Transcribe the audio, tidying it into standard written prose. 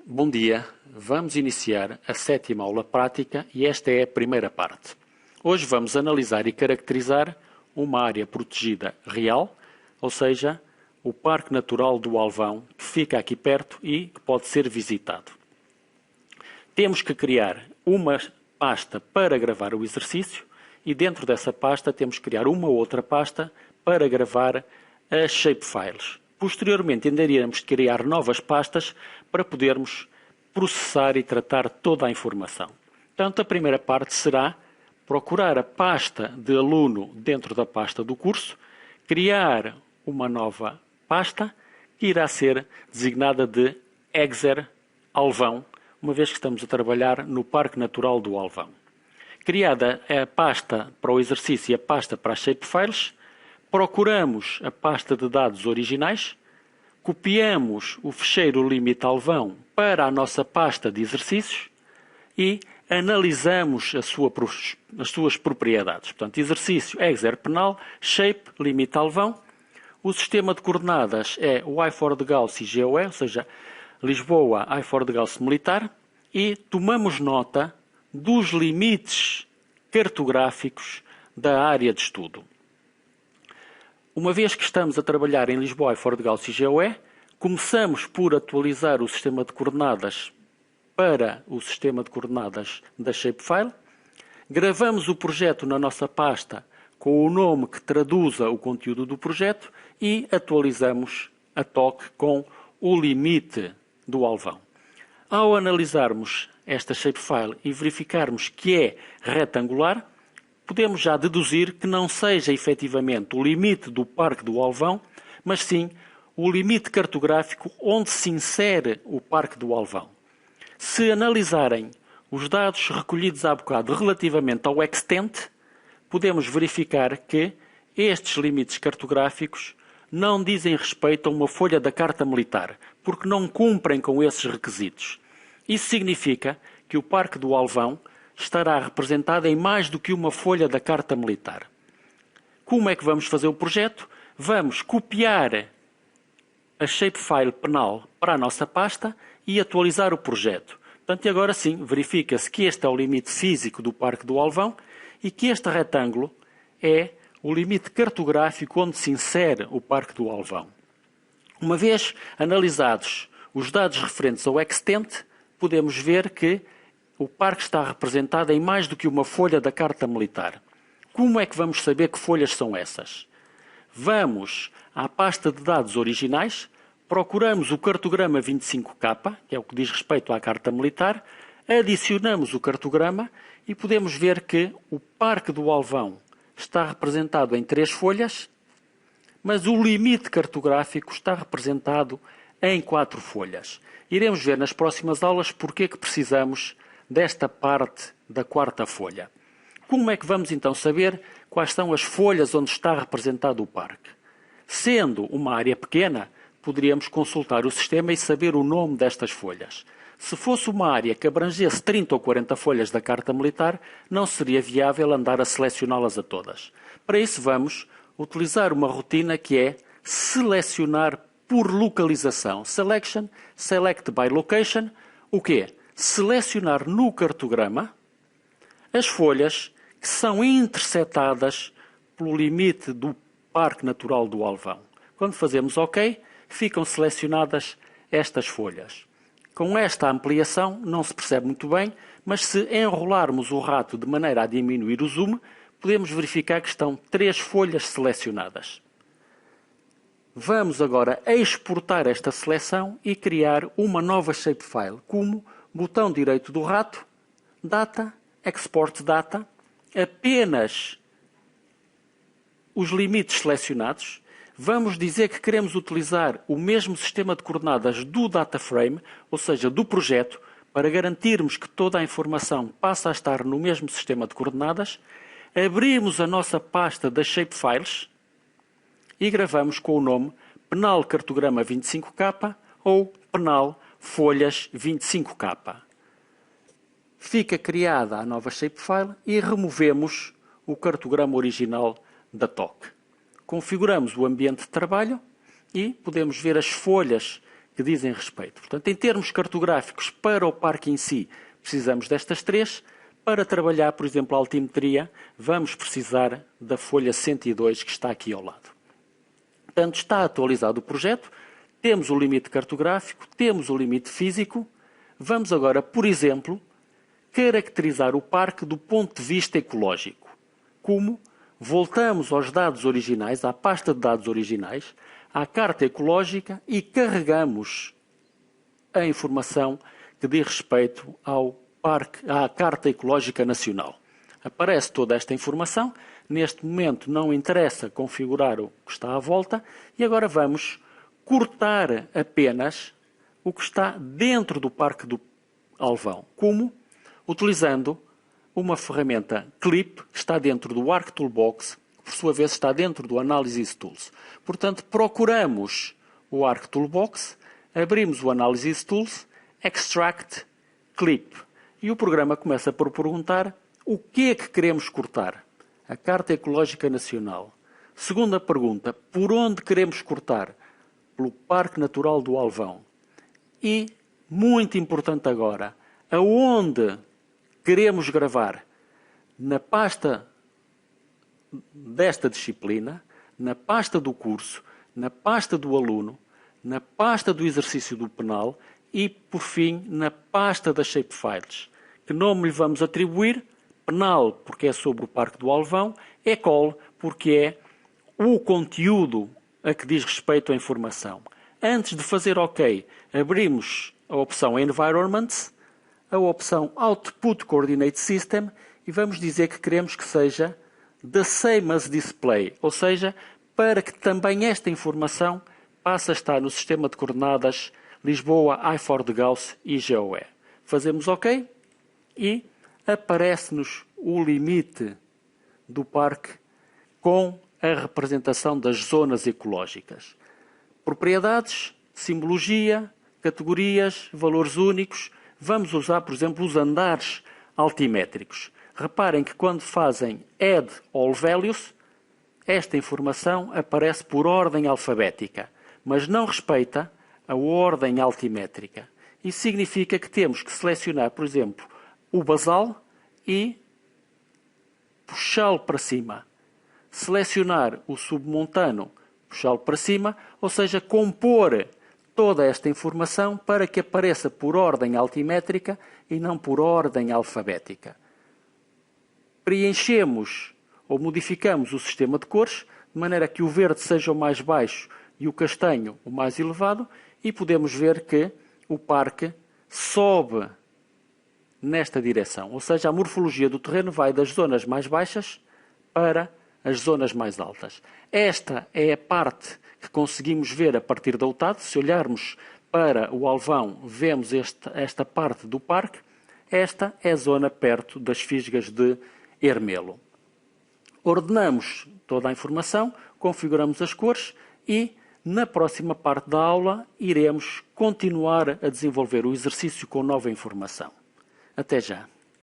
Bom dia, vamos iniciar a 7ª aula prática e esta é a primeira parte. Hoje vamos analisar e caracterizar uma área protegida real, ou seja, o Parque Natural do Alvão, que fica aqui perto e que pode ser visitado. Temos que criar uma pasta para gravar o exercício e dentro dessa pasta temos que criar uma outra pasta para gravar as shapefiles. Posteriormente, ainda iremos criar novas pastas para podermos processar e tratar toda a informação. Portanto, a primeira parte será procurar a pasta de aluno dentro da pasta do curso, criar uma nova pasta que irá ser designada de Exer Alvão, uma vez que estamos a trabalhar no Parque Natural do Alvão. Criada a pasta para o exercício e a pasta para as shapefiles, procuramos a pasta de dados originais, copiamos o ficheiro limite alvão para a nossa pasta de exercícios e analisamos as suas propriedades. Portanto, exercício exer penal, shape, limite alvão. O sistema de coordenadas é o I4 de Gauss e GOE, ou seja, Lisboa, I4 de Gauss militar, e tomamos nota dos limites cartográficos da área de estudo. Uma vez que estamos a trabalhar em Lisboa, I4 de Gauss e GOE, começamos por atualizar o sistema de coordenadas para o sistema de coordenadas da shapefile, gravamos o projeto na nossa pasta com o nome que traduza o conteúdo do projeto e atualizamos a TOC com o limite do alvão. Ao analisarmos esta shapefile e verificarmos que é retangular, podemos já deduzir que não seja efetivamente o limite do Parque do Alvão, mas sim o limite cartográfico onde se insere o Parque do Alvão. Se analisarem os dados recolhidos há bocado relativamente ao extent, podemos verificar que estes limites cartográficos não dizem respeito a uma folha da Carta Militar, porque não cumprem com esses requisitos. Isso significa que o Parque do Alvão estará representado em mais do que uma folha da Carta Militar. Como é que vamos fazer o projeto? Vamos copiar a shapefile penal para a nossa pasta e atualizar o projeto. Portanto, e agora sim, verifica-se que este é o limite físico do Parque do Alvão e que este retângulo é o limite cartográfico onde se insere o Parque do Alvão. Uma vez analisados os dados referentes ao extent, podemos ver que o parque está representado em mais do que uma folha da Carta Militar. Como é que vamos saber que folhas são essas? Vamos à pasta de dados originais, procuramos o cartograma 25K, que é o que diz respeito à Carta Militar, adicionamos o cartograma e podemos ver que o Parque do Alvão está representado em 3 folhas, mas o limite cartográfico está representado em 4 folhas. Iremos ver nas próximas aulas porque é que precisamos desta parte da 4ª folha. Como é que vamos então saber quais são as folhas onde está representado o parque? Sendo uma área pequena, poderíamos consultar o sistema e saber o nome destas folhas. Se fosse uma área que abrangesse 30 ou 40 folhas da Carta Militar, não seria viável andar a selecioná-las a todas. Para isso vamos utilizar uma rotina que é selecionar por localização. Selection, select by location. O quê? Selecionar no cartograma as folhas que são intersetadas pelo limite do Parque Natural do Alvão. Quando fazemos OK, ficam selecionadas estas folhas. Com esta ampliação não se percebe muito bem, mas se enrolarmos o rato de maneira a diminuir o zoom, podemos verificar que estão 3 folhas selecionadas. Vamos agora exportar esta seleção e criar uma nova shapefile, como botão direito do rato, Data, Export Data, apenas os limites selecionados. Vamos dizer que queremos utilizar o mesmo sistema de coordenadas do data frame, ou seja, do projeto, para garantirmos que toda a informação passa a estar no mesmo sistema de coordenadas. Abrimos a nossa pasta das shapefiles e gravamos com o nome penal cartograma 25K ou penal folhas 25K. Fica criada a nova shapefile e removemos o cartograma original da TOC. Configuramos o ambiente de trabalho e podemos ver as folhas que dizem respeito. Portanto, em termos cartográficos, para o parque em si, precisamos destas três. Para trabalhar, por exemplo, a altimetria, vamos precisar da folha 102 que está aqui ao lado. Portanto, está atualizado o projeto, temos o limite cartográfico, temos o limite físico. Vamos agora, por exemplo, caracterizar o parque do ponto de vista ecológico. Como? Voltamos aos dados originais, à pasta de dados originais, à carta ecológica e carregamos a informação que diz respeito ao parque, à Carta Ecológica Nacional. Aparece toda esta informação. Neste momento não interessa configurar o que está à volta e agora vamos cortar apenas o que está dentro do Parque do Alvão. Como? Utilizando uma ferramenta Clip que está dentro do Arc Toolbox, que por sua vez está dentro do Analysis Tools. Portanto, procuramos o Arc Toolbox, abrimos o Analysis Tools, Extract, Clip. E o programa começa por perguntar o que é que queremos cortar. A Carta Ecológica Nacional. Segunda pergunta, por onde queremos cortar? Pelo Parque Natural do Alvão. E, muito importante agora, aonde queremos gravar? Na pasta desta disciplina, na pasta do curso, na pasta do aluno, na pasta do exercício do penal e, por fim, na pasta das shapefiles. Que nome lhe vamos atribuir? Penal, porque é sobre o Parque do Alvão. Ecol, porque é o conteúdo a que diz respeito à informação. Antes de fazer OK, abrimos a opção Environments, a opção Output Coordinate System e vamos dizer que queremos que seja the same as display, ou seja, para que também esta informação passe a estar no sistema de coordenadas Lisboa, I4 de Gauss e GOE. Fazemos OK e aparece-nos o limite do parque com a representação das zonas ecológicas. Propriedades, simbologia, categorias, valores únicos. Vamos usar, por exemplo, os andares altimétricos. Reparem que quando fazem Add All Values, esta informação aparece por ordem alfabética, mas não respeita a ordem altimétrica. Isso significa que temos que selecionar, por exemplo, o basal e puxá-lo para cima. Selecionar o submontano, puxá-lo para cima, ou seja, compor toda esta informação para que apareça por ordem altimétrica e não por ordem alfabética. Preenchemos ou modificamos o sistema de cores, de maneira que o verde seja o mais baixo e o castanho o mais elevado, e podemos ver que o parque sobe nesta direção, ou seja, a morfologia do terreno vai das zonas mais baixas para as zonas mais altas. Esta é a parte que conseguimos ver a partir da UTAD. Se olharmos para o Alvão, vemos esta parte do parque. Esta é a zona perto das fisgas de Ermelo. Ordenamos toda a informação, configuramos as cores e, na próxima parte da aula, iremos continuar a desenvolver o exercício com nova informação. Até já!